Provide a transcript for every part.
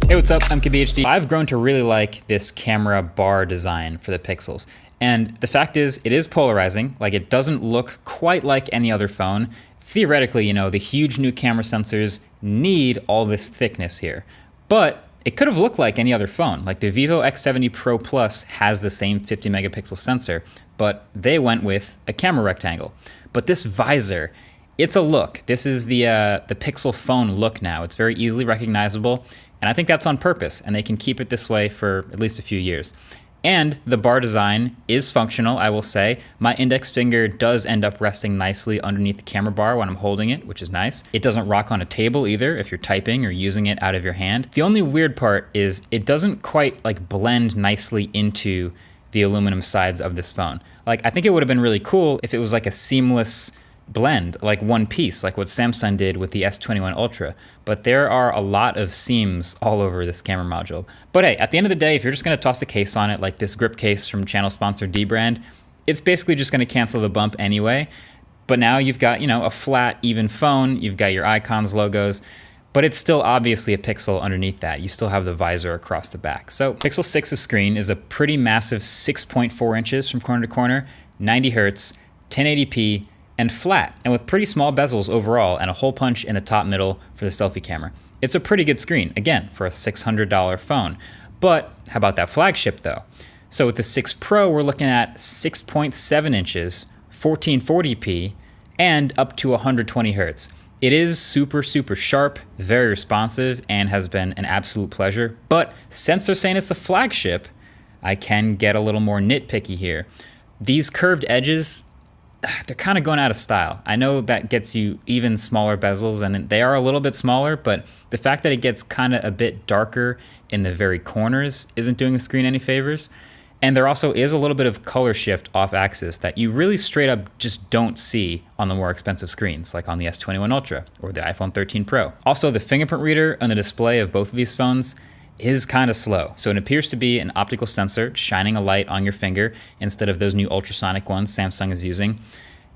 Hey, what's up? I'm KBHD. I've grown to really like this camera bar design for the Pixels. And the fact is, it is polarizing. Like, it doesn't look quite like any other phone. Theoretically, you know, the huge new camera sensors need all this thickness here. But it could have looked like any other phone. Like the Vivo X70 Pro Plus has the same 50 megapixel sensor, but they went with a camera rectangle. But this visor, it's a look. This is the Pixel phone look now. It's very easily recognizable. And I think that's on purpose, and they can keep it this way for at least a few years. And the bar design is functional, I will say. My index finger does end up resting nicely underneath the camera bar when I'm holding it, which is nice. It doesn't rock on a table either if you're typing or using it out of your hand. The only weird part is it doesn't quite like blend nicely into the aluminum sides of this phone. Like, I think it would have been really cool if it was like a seamless blend, like one piece, like what Samsung did with the S21 Ultra. But there are a lot of seams all over this camera module. But hey, at the end of the day, if you're just gonna toss a case on it, like this grip case from channel sponsor dbrand, it's basically just gonna cancel the bump anyway. But now you've got, you know, a flat, even phone, you've got your icons, logos, but it's still obviously a Pixel underneath that. You still have the visor across the back. So Pixel 6's screen is a pretty massive 6.4 inches from corner to corner, 90 hertz, 1080p, and flat, and with pretty small bezels overall and a hole punch in the top middle for the selfie camera. It's a pretty good screen, again, for a $600 phone. But how about that flagship though? So with the 6 Pro, we're looking at 6.7 inches, 1440p, and up to 120 hertz. It is super, super sharp, very responsive, and has been an absolute pleasure. But since they're saying it's the flagship, I can get a little more nitpicky here. These curved edges, they're kind of going out of style. I know that gets you even smaller bezels, and they are a little bit smaller, but the fact that it gets kind of a bit darker in the very corners isn't doing the screen any favors. And there also is a little bit of color shift off axis that you really straight up just don't see on the more expensive screens, like on the S21 Ultra or the iPhone 13 Pro. Also, the fingerprint reader on the display of both of these phones is kind of slow. So it appears to be an optical sensor shining a light on your finger instead of those new ultrasonic ones Samsung is using.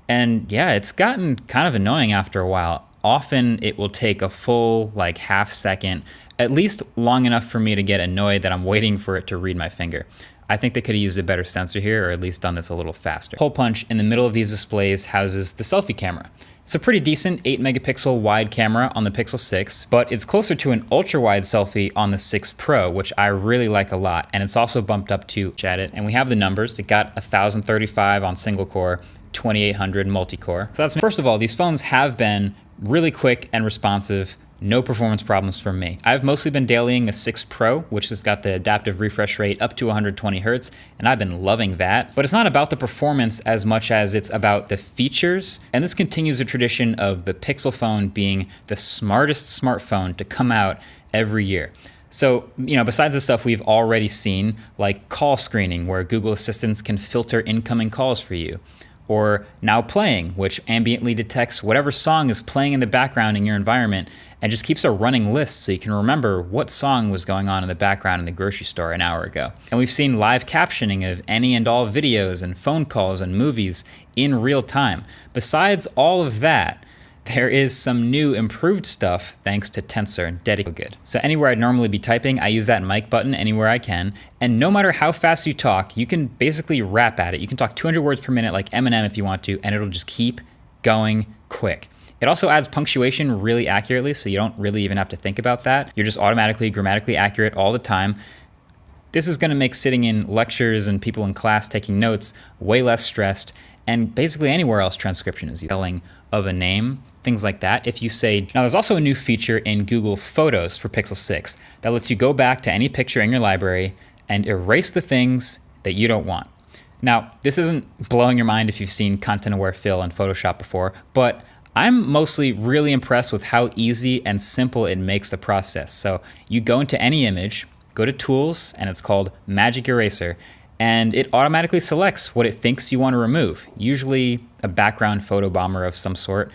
And yeah, it's gotten kind of annoying after a while. Often it will take a full like half second, at least long enough for me to get annoyed that I'm waiting for it to read my finger. I think they could have used a better sensor here, or at least done this a little faster. Hole punch in the middle of these displays houses the selfie camera. It's a pretty decent 8 megapixel wide camera on the Pixel 6, but it's closer to an ultra wide selfie on the 6 Pro, which I really like a lot. And it's also bumped up to at it. And we have the numbers. It got 1035 on single core, 2800 multi-core. So that's, first of all, these phones have been really quick and responsive. No performance problems from me. I've mostly been dailying the 6 Pro, which has got the adaptive refresh rate up to 120 hertz, and I've been loving that. But it's not about the performance as much as it's about the features, and this continues a tradition of the Pixel phone being the smartest smartphone to come out every year. So, you know, besides the stuff we've already seen, like call screening, where Google Assistants can filter incoming calls for you, or Now Playing, which ambiently detects whatever song is playing in the background in your environment and just keeps a running list so you can remember what song was going on in the background in the grocery store an hour ago. And we've seen live captioning of any and all videos and phone calls and movies in real time. Besides all of that, there is some new improved stuff thanks to Tensor and Dedicated. So anywhere I'd normally be typing, I use that mic button anywhere I can. And no matter how fast you talk, you can basically rap at it. You can talk 200 words per minute like Eminem if you want to, and it'll just keep going quick. It also adds punctuation really accurately, so you don't really even have to think about that. You're just automatically grammatically accurate all the time. This is gonna make sitting in lectures and people in class taking notes way less stressed, and basically anywhere else transcription is spelling of a name, things like that. If you say, now there's also a new feature in Google Photos for Pixel 6 that lets you go back to any picture in your library and erase the things that you don't want. Now, this isn't blowing your mind if you've seen content-aware fill in Photoshop before, but I'm mostly really impressed with how easy and simple it makes the process. So you go into any image, go to Tools, and it's called Magic Eraser, and it automatically selects what it thinks you want to remove, usually a background photo bomber of some sort,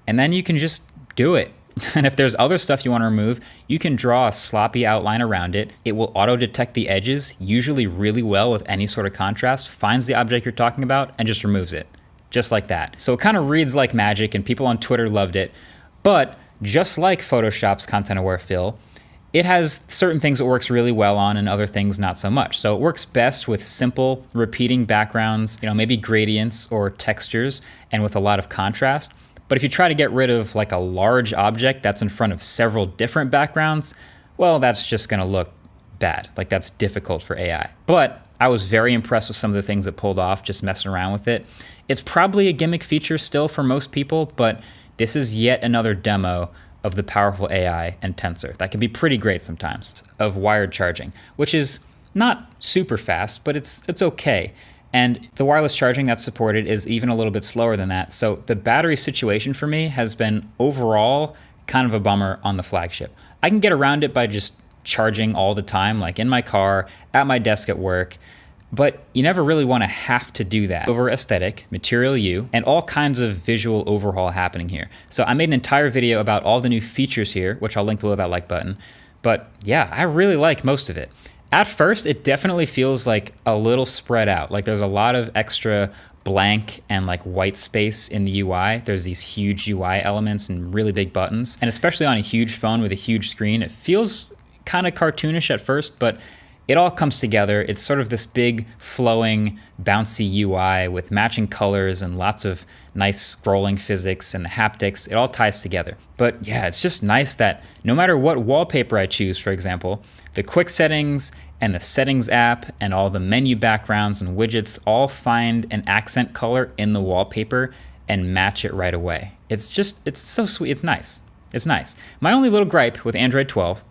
and then you can just do it. And if there's other stuff you want to remove, you can draw a sloppy outline around it. It will auto-detect the edges, usually really well with any sort of contrast, finds the object you're talking about, and just removes it. Just like that. So it kind of reads like magic, and people on Twitter loved it. But just like Photoshop's content-aware fill, It has certain things it works really well on and other things not so much. So it works best with simple repeating backgrounds, maybe gradients or textures, and with a lot of contrast. But if you try to get rid of like a large object that's in front of several different backgrounds, well, that's just gonna look bad. Like that's difficult for AI. But I was very impressed with some of the things it pulled off just messing around with it. It's probably a gimmick feature still for most people, but this is yet another demo of the powerful AI and Tensor. That can be pretty great sometimes, of wired charging, which is not super fast, but it's okay. And the wireless charging that's supported is even a little bit slower than that. So the battery situation for me has been overall kind of a bummer on the flagship. I can get around it by just charging all the time, like in my car, at my desk at work, but you never really want to have to do that. Over aesthetic, Material U, and all kinds of visual overhaul happening here. So I made an entire video about all the new features here, which I'll link below that like button. But yeah, I really like most of it. At first, it definitely feels like a little spread out. Like there's a lot of extra blank and like white space in the UI. There's these huge UI elements and really big buttons. And especially on a huge phone with a huge screen, it feels kind of cartoonish at first, but it all comes together. It's sort of this big, flowing, bouncy UI with matching colors and lots of nice scrolling physics and the haptics. It all ties together. But yeah, it's just nice that no matter what wallpaper I choose, for example, the quick settings and the settings app and all the menu backgrounds and widgets all find an accent color in the wallpaper and match it right away. It's so sweet. It's nice. It's nice. My only little gripe with Android 12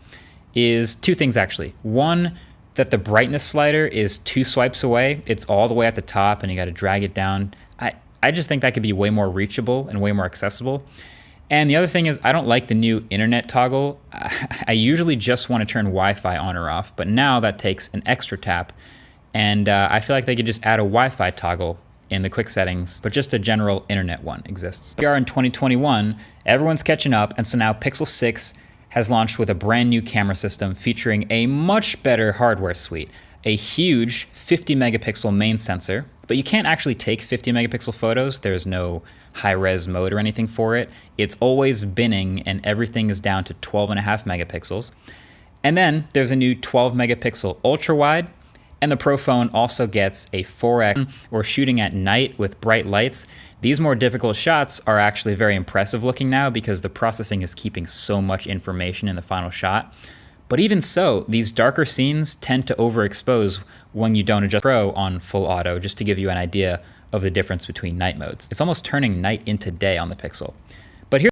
is two things actually. One, that the brightness slider is 2 swipes away. It's all the way at the top and you got to drag it down. I just think that could be way more reachable and way more accessible. And the other thing is I don't like the new internet toggle. I usually just want to turn Wi-Fi on or off, but now that takes an extra tap. And I feel like they could just add a Wi-Fi toggle in the quick settings, but just a general internet one exists. We are in 2021, everyone's catching up, and so now Pixel 6 has launched with a brand new camera system featuring a much better hardware suite. A huge 50 megapixel main sensor, but you can't actually take 50 megapixel photos. There's no high-res mode or anything for it. It's always binning and everything is down to 12.5 megapixels. And then there's a new 12 megapixel ultra wide, and the Pro phone also gets a 4x or shooting at night with bright lights. These more difficult shots are actually very impressive looking now because the processing is keeping so much information in the final shot. But even so, these darker scenes tend to overexpose when you don't adjust Pro on full auto, just to give you an idea of the difference between night modes. It's almost turning night into day on the Pixel.